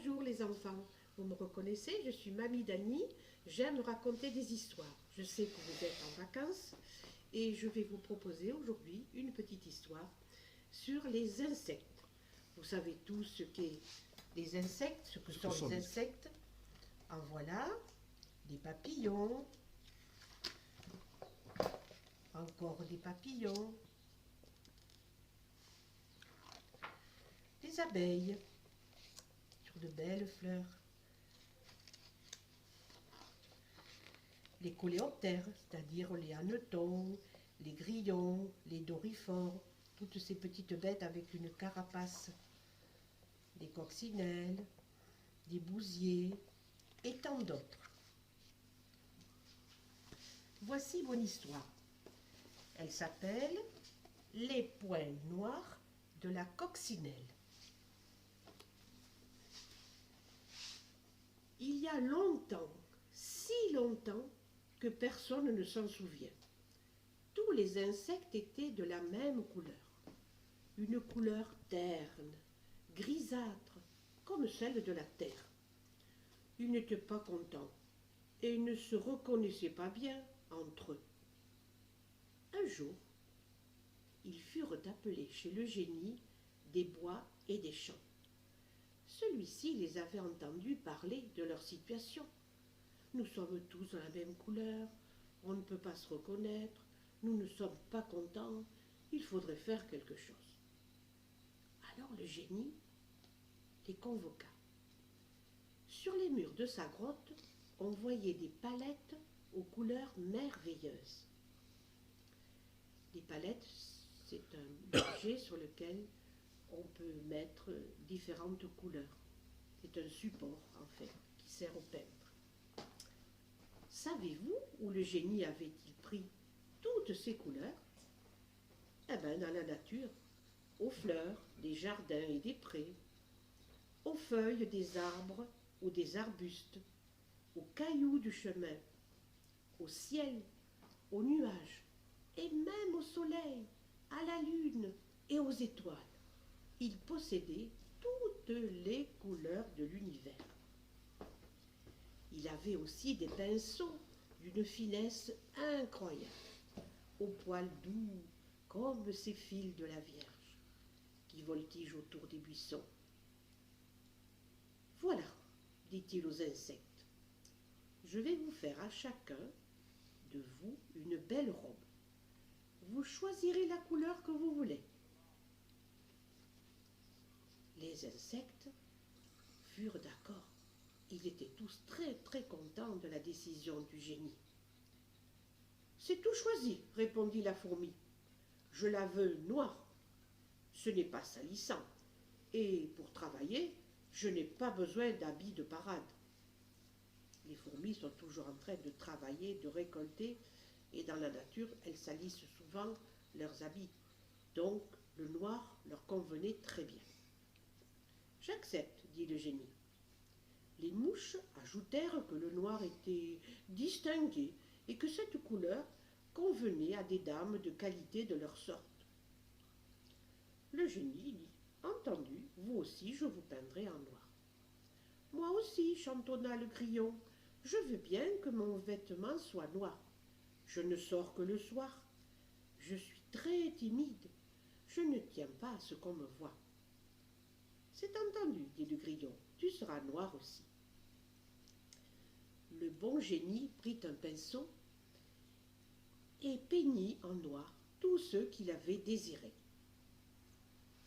Bonjour les enfants, vous me reconnaissez, je suis Mamie Dani, j'aime raconter des histoires. Je sais que vous êtes en vacances et je vais vous proposer aujourd'hui une petite histoire sur les insectes. Vous savez tous ce qu'est les insectes, ce que sont les insectes. En voilà, des papillons, encore des papillons, des abeilles sur de belles fleurs, les coléoptères, c'est-à-dire les hannetons, les grillons, les dorifores, toutes ces petites bêtes avec une carapace, des coccinelles, des bousiers et tant d'autres. Voici mon histoire. Elle s'appelle « Les points noirs de la coccinelle ». Il y a longtemps, si longtemps, que personne ne s'en souvient. Tous les insectes étaient de la même couleur. Une couleur terne, grisâtre, comme celle de la terre. Ils n'étaient pas contents et ne se reconnaissaient pas bien entre eux. Un jour, ils furent appelés chez le génie des bois et des champs. Celui-ci les avait entendus parler de leur situation. Nous sommes tous de la même couleur, on ne peut pas se reconnaître, nous ne sommes pas contents, il faudrait faire quelque chose. Alors le génie les convoqua. Sur les murs de sa grotte, on voyait des palettes aux couleurs merveilleuses. Les palettes, c'est un objet sur lequel on peut mettre différentes couleurs. C'est un support, en fait, qui sert au peintre. Savez-vous où le génie avait-il pris toutes ces couleurs? Eh bien, dans la nature, aux fleurs des jardins et des prés, aux feuilles des arbres ou des arbustes, aux cailloux du chemin, au ciel, aux nuages, et même au soleil, à la lune et aux étoiles. Il possédait toutes les couleurs de l'univers. Il avait aussi des pinceaux d'une finesse incroyable, aux poils doux comme ces fils de la Vierge, qui voltigent autour des buissons. Voilà, dit-il aux insectes, je vais vous faire à chacun de vous une belle robe. Vous choisirez la couleur que vous voulez. Les insectes furent d'accord. Ils étaient tous très contents de la décision du génie. C'est tout choisi, répondit la fourmi. Je la veux noire. Ce n'est pas salissant. Et pour travailler, je n'ai pas besoin d'habits de parade. Les fourmis sont toujours en train de travailler, de récolter, et dans la nature, elles salissent souvent leurs habits. Donc, le noir leur convenait très bien. J'accepte, dit le génie. Les mouches ajoutèrent que le noir était distingué et que cette couleur convenait à des dames de qualité de leur sorte. Le génie dit, entendu, vous aussi je vous peindrai en noir. Moi aussi, chantonna le grillon, je veux bien que mon vêtement soit noir. Je ne sors que le soir. Je suis très timide. Je ne tiens pas à ce qu'on me voie. C'est entendu, dit le grillon, tu seras noir aussi. Le bon génie prit un pinceau et peignit en noir tous ceux qu'il avait désirés.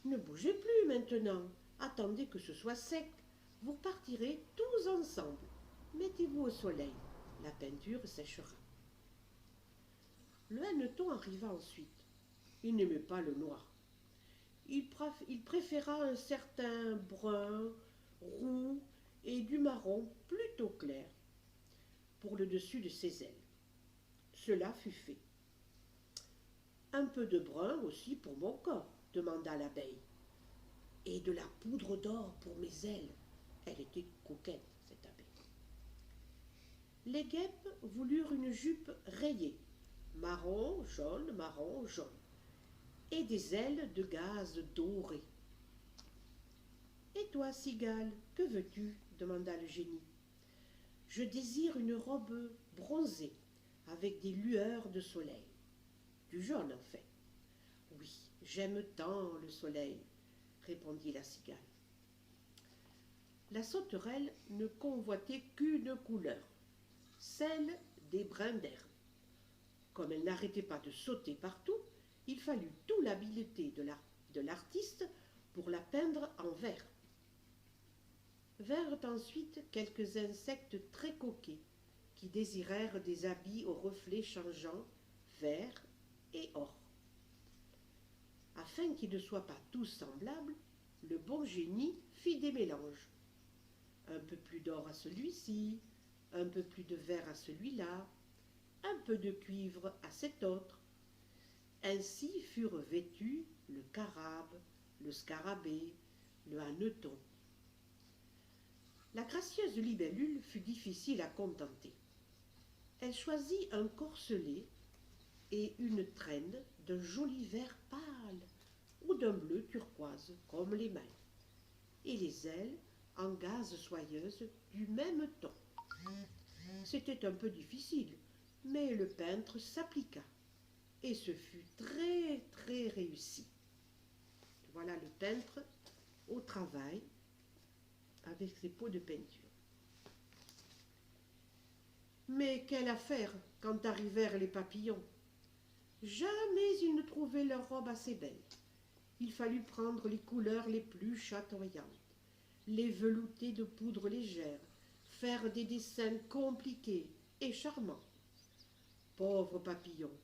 Ne bougez plus maintenant, attendez que ce soit sec, vous partirez tous ensemble. Mettez-vous au soleil, la peinture séchera. Le hanneton arriva ensuite. Il n'aimait pas le noir. Il préféra un certain brun, roux et du marron plutôt clair pour le dessus de ses ailes. Cela fut fait. Un peu de brun aussi pour mon corps, demanda l'abeille. Et de la poudre d'or pour mes ailes. Elle était coquette, cette abeille. Les guêpes voulurent une jupe rayée, marron, jaune, et des ailes de gaze dorées. Et toi, cigale, que veux-tu demanda le génie. Je désire une robe bronzée, avec des lueurs de soleil. Du jaune, en fait. Oui, j'aime tant le soleil, répondit la cigale. La sauterelle ne convoitait qu'une couleur, celle des brins d'herbe. Comme elle n'arrêtait pas de sauter partout, il fallut toute l'habileté de l'artiste pour la peindre en vert. Vinrent ensuite quelques insectes très coquets qui désirèrent des habits aux reflets changeants, vert et or. Afin qu'ils ne soient pas tous semblables, le bon génie fit des mélanges. Un peu plus d'or à celui-ci, un peu plus de vert à celui-là, un peu de cuivre à cet autre. Ainsi furent vêtus le carabe, le scarabée, le hanneton. La gracieuse libellule fut difficile à contenter. Elle choisit un corselet et une traîne d'un joli vert pâle ou d'un bleu turquoise comme les mailles, et les ailes en gaze soyeuse du même ton. C'était un peu difficile, mais le peintre s'appliqua, et ce fut très très réussi. Voilà le peintre au travail avec ses pots de peinture. Mais quelle affaire quand arrivèrent les papillons! Jamais ils ne trouvaient leur robe assez belle. Il fallut prendre les couleurs les plus chatoyantes, les velouter de poudre légère, faire des dessins compliqués et charmants. Pauvres papillons!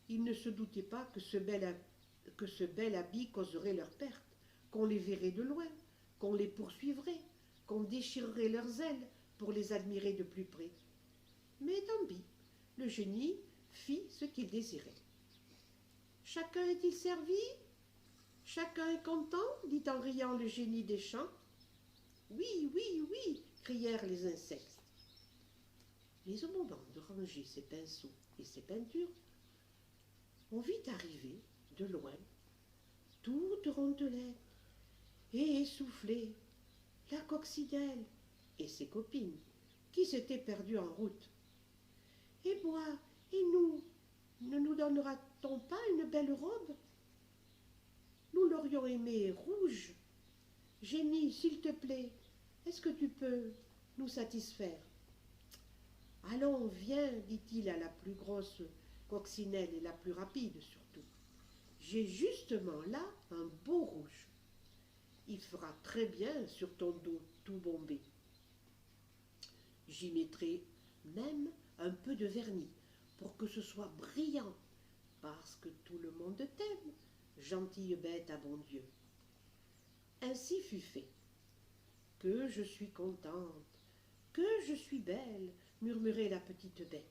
Ils ne se doutaient pas que ce bel habit causerait leur perte, qu'on les verrait de loin, qu'on les poursuivrait, qu'on déchirerait leurs ailes pour les admirer de plus près. Mais tant pis, le génie fit ce qu'il désirait. Chacun est-il servi? Chacun est content? Dit en riant le génie des champs. Oui, oui, oui, crièrent les insectes. Mais au moment de ranger ses pinceaux et ses peintures, on vit arriver, de loin, toute rondelette et essoufflée, la coccinelle et ses copines, qui s'étaient perdues en route. Et moi, et nous, ne nous donnera-t-on pas une belle robe? Nous l'aurions aimée rouge. Génie, s'il te plaît, est-ce que tu peux nous satisfaire? Allons, viens, dit-il à la plus grosse coccinelle et la plus rapide surtout. J'ai justement là un beau rouge. Il fera très bien sur ton dos tout bombé. J'y mettrai même un peu de vernis pour que ce soit brillant, parce que tout le monde t'aime, gentille bête à bon Dieu. Ainsi fut fait. Que je suis contente, que je suis belle, murmurait la petite bête.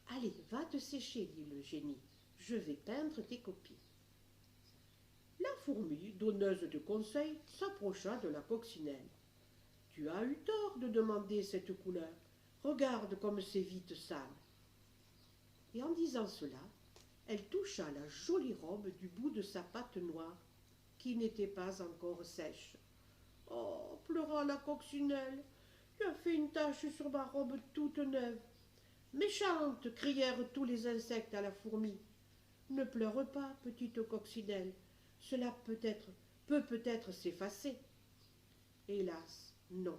Allez, va te sécher, dit le génie, je vais peindre tes copines. La fourmi, donneuse de conseils, s'approcha de la coccinelle. Tu as eu tort de demander cette couleur. Regarde comme c'est vite sale. Et en disant cela, elle toucha la jolie robe du bout de sa patte noire, qui n'était pas encore sèche. Oh, pleura la coccinelle, tu as fait une tache sur ma robe toute neuve. Méchante, crièrent tous les insectes à la fourmi. Ne pleure pas, petite coccinelle, cela peut peut-être s'effacer. Hélas, non,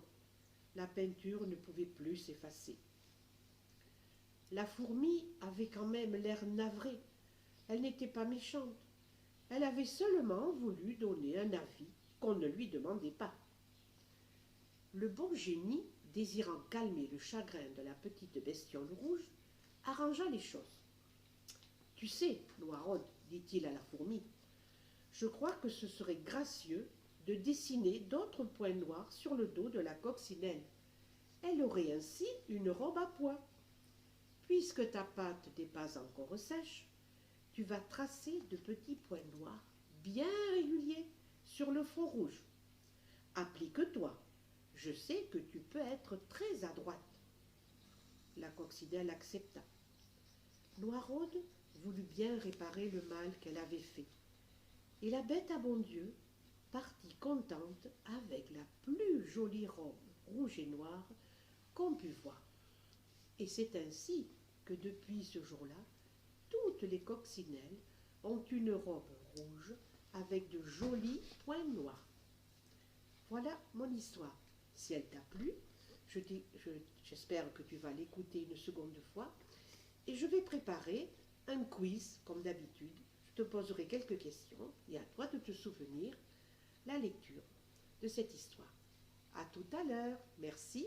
la peinture ne pouvait plus s'effacer. La fourmi avait quand même l'air navré. Elle n'était pas méchante. Elle avait seulement voulu donner un avis qu'on ne lui demandait pas. Le bon génie, désirant calmer le chagrin de la petite bestiole rouge, arrangea les choses. « Tu sais, Noiraude, dit-il à la fourmi, je crois que ce serait gracieux de dessiner d'autres points noirs sur le dos de la coccinelle. Elle aurait ainsi une robe à pois. Puisque ta pâte n'est pas encore sèche, tu vas tracer de petits points noirs bien réguliers sur le fond rouge. Applique-toi, je sais que tu peux être très adroite. » La coccinelle accepta. Noiraude voulut bien réparer le mal qu'elle avait fait. Et la bête à bon Dieu partit contente avec la plus jolie robe rouge et noire qu'on put voir. Et c'est ainsi que depuis ce jour-là, toutes les coccinelles ont une robe rouge avec de jolis points noirs. Voilà mon histoire. Si elle t'a plu, j'espère que tu vas l'écouter une seconde fois. Et je vais préparer un quiz, comme d'habitude. Je te poserai quelques questions et à toi de te souvenir la lecture de cette histoire. À tout à l'heure. Merci.